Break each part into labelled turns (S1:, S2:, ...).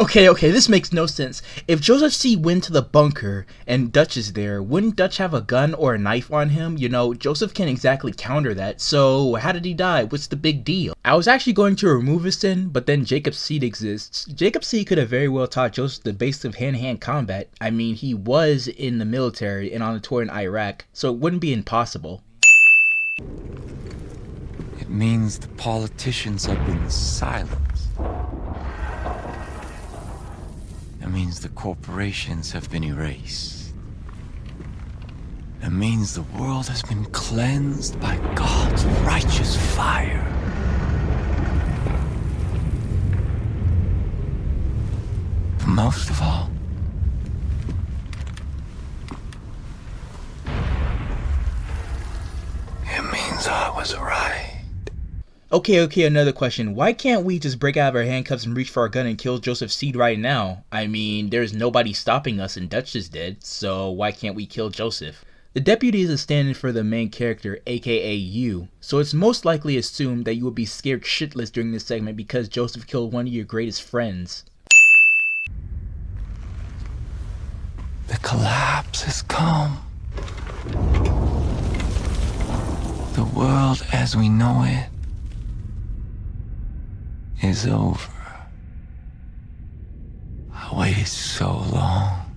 S1: Okay, this makes no sense. If Joseph Seed went to the bunker and Dutch is there, wouldn't Dutch have a gun or a knife on him? You know, Joseph can't exactly counter that, so how did he die? What's the big deal? I was actually going to remove his sin, but then Jacob Seed exists. Jacob Seed could have very well taught Joseph the basics of hand-to-hand combat. I mean, he was in the military and on a tour in Iraq, so it wouldn't be impossible.
S2: It means the politicians have been silenced. It means the corporations have been erased. It means the world has been cleansed by God's righteous fire. But most of all, it means I was right.
S1: Okay, another question. Why can't we just break out of our handcuffs and reach for our gun and kill Joseph Seed right now? I mean, there's nobody stopping us and Dutch is dead, so why can't we kill Joseph? The deputy is a stand-in for the main character, aka you, so it's most likely assumed that you will be scared shitless during this segment because Joseph killed one of your greatest friends.
S2: The collapse has come. The world as we know it is over. I waited so long.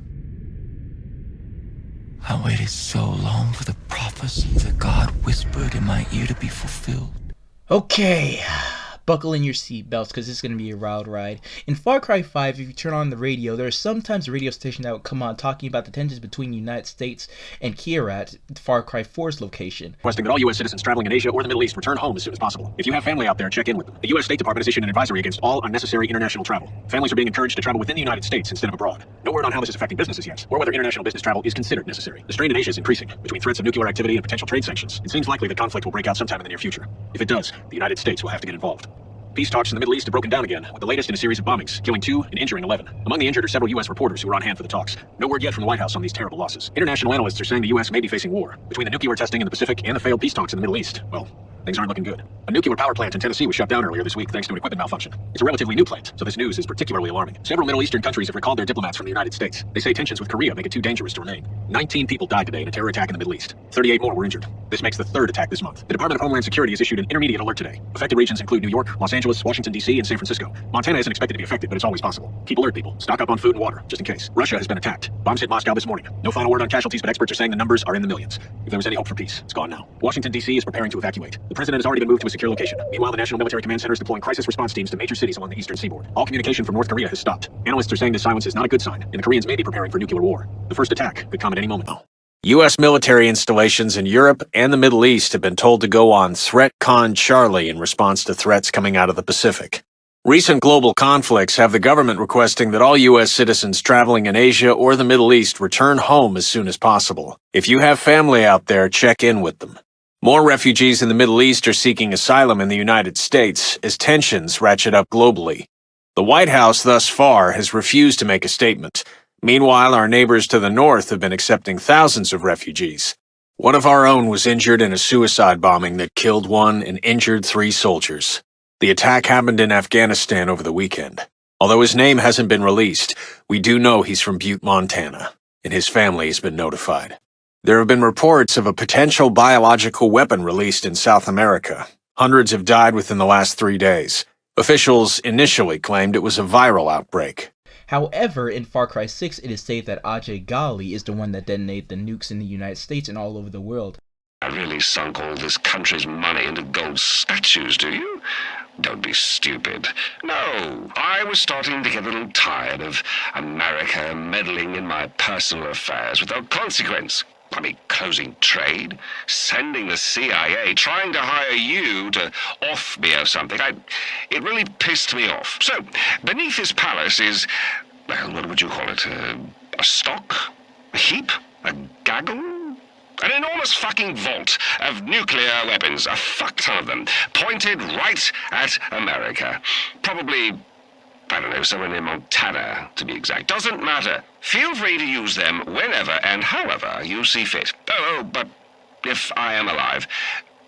S2: I waited so long for the prophecy that God whispered in my ear to be fulfilled.
S1: Okay, buckle in your seatbelts because this is going to be a wild ride. In Far Cry 5, if you turn on the radio, there are sometimes a radio station that will come on talking about the tensions between the United States and Kierat, Far Cry 4's location.
S3: Requesting that all U.S. citizens traveling in Asia or the Middle East return home as soon as possible. If you have family out there, check in with them. The U.S. State Department has issued an advisory against all unnecessary international travel. Families are being encouraged to travel within the United States instead of abroad. No word on how this is affecting businesses yet, or whether international business travel is considered necessary. The strain in Asia is increasing. Between threats of nuclear activity and potential trade sanctions, it seems likely that conflict will break out sometime in the near future. If it does, the United States will have to get involved. Peace talks in the Middle East have broken down again, with the latest in a series of bombings, killing 2 and injuring 11. Among the injured are several U.S. reporters who were on hand for the talks. No word yet from the White House on these terrible losses. International analysts are saying the U.S. may be facing war. Between the nuclear testing in the Pacific and the failed peace talks in the Middle East, well, things aren't looking good. A nuclear power plant in Tennessee was shut down earlier this week thanks to an equipment malfunction. It's a relatively new plant, so this news is particularly alarming. Several Middle Eastern countries have recalled their diplomats from the United States. They say tensions with Korea make it too dangerous to remain. 19 people died today in a terror attack in the Middle East. 38 more were injured. This makes the 3rd attack this month. The Department of Homeland Security has issued an intermediate alert today. Affected regions include New York, Los Angeles, Washington, D.C., and San Francisco. Montana isn't expected to be affected, but it's always possible. Keep alert, people. Stock up on food and water, just in case. Russia has been attacked. Bombs hit Moscow this morning. No final word on casualties, but experts are saying the numbers are in the millions. If there was any hope for peace, it's gone now. Washington, D.C. is preparing to evacuate. The president has already been moved to a secure location. Meanwhile, the National Military Command Center is deploying crisis response teams to major cities along the eastern seaboard. All communication from North Korea has stopped. Analysts are saying this silence is not a good sign, and the Koreans may be preparing for nuclear war. The first attack could come at any moment.
S4: U.S. military installations in Europe and the Middle East have been told to go on Threat Con Charlie in response to threats coming out of the Pacific. Recent global conflicts have the government requesting that all U.S. citizens traveling in Asia or the Middle East return home as soon as possible. If you have family out there, check in with them. More refugees in the Middle East are seeking asylum in the United States as tensions ratchet up globally. The White House thus far has refused to make a statement. Meanwhile, our neighbors to the north have been accepting thousands of refugees. One of our own was injured in a suicide bombing that killed 1 and injured 3 soldiers. The attack happened in Afghanistan over the weekend. Although his name hasn't been released, we do know he's from Butte, Montana, and his family has been notified. There have been reports of a potential biological weapon released in South America. Hundreds have died within the last 3 days. Officials initially claimed it was a viral outbreak.
S1: However, in Far Cry 6, it is stated that Ajay Ghali is the one that detonated the nukes in the United States and all over the world.
S5: I really sunk all this country's money into gold statues, do you? Don't be stupid. No, I was starting to get a little tired of America meddling in my personal affairs without consequence. I mean, closing trade, sending the CIA, trying to hire you to off me or something. It really pissed me off. So, beneath this palace is, well, what would you call it? A stock? A heap? A gaggle? An enormous fucking vault of nuclear weapons, a fuck ton of them, pointed right at America. Probably, I don't know, somewhere near Montana, to be exact. Doesn't matter. Feel free to use them whenever and however you see fit. Oh, but if I am alive,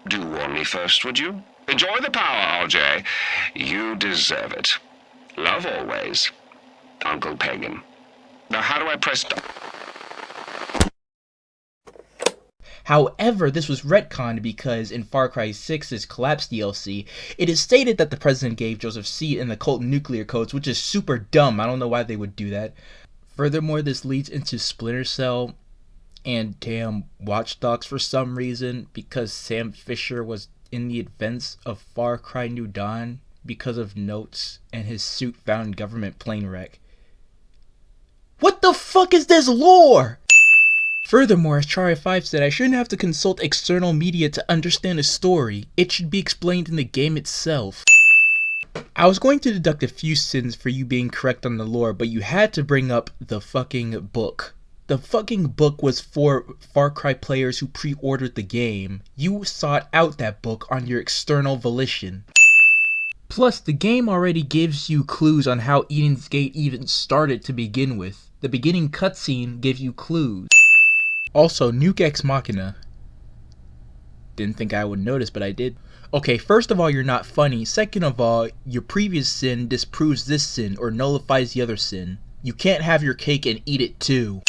S5: do warn me first, would you? Enjoy the power, RJ. You deserve it. Love always. Uncle Pagan. Now how do I press...
S1: However, this was retconned because in Far Cry 6's Collapse DLC, it is stated that the president gave Joseph seed in the cult nuclear codes, which is super dumb. I don't know why they would do that. Furthermore, this leads into Splinter Cell and damn Watch Dogs for some reason, because Sam Fisher was in the events of Far Cry New Dawn because of notes and his suit found government plane wreck. What the fuck is this lore? Furthermore, as Charlie 5 said, I shouldn't have to consult external media to understand a story. It should be explained in the game itself. I was going to deduct a few sins for you being correct on the lore, but you had to bring up the fucking book. The fucking book was for Far Cry players who pre-ordered the game. You sought out that book on your external volition. Plus, the game already gives you clues on how Eden's Gate even started to begin with. The beginning cutscene gives you clues. Also, Nuke Ex Machina. Didn't think I would notice, but I did. Okay, first of all, you're not funny. Second of all, your previous sin disproves this sin or nullifies the other sin. You can't have your cake and eat it too.